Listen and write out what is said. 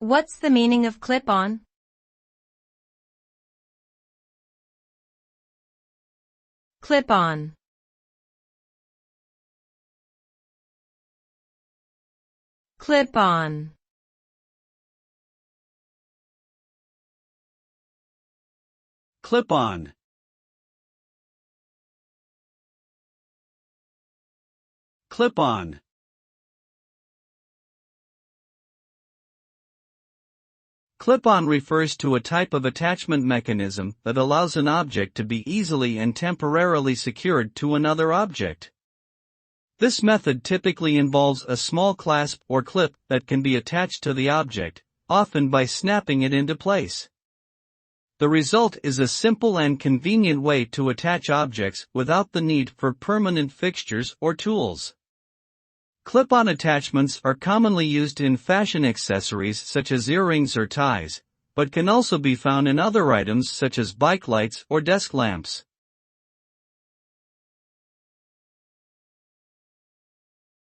What's the meaning of clip-on? Clip-on. Clip-on. Clip-on. Clip-on. Clip-on refers to a type of attachment mechanism that allows an object to be easily and temporarily secured to another object. This method typically involves a small clasp or clip that can be attached to the object, often by snapping it into place. The result is a simple and convenient way to attach objects without the need for permanent fixtures or tools. Clip-on attachments are commonly used in fashion accessories such as earrings or ties, but can also be found in other items such as bike lights or desk lamps.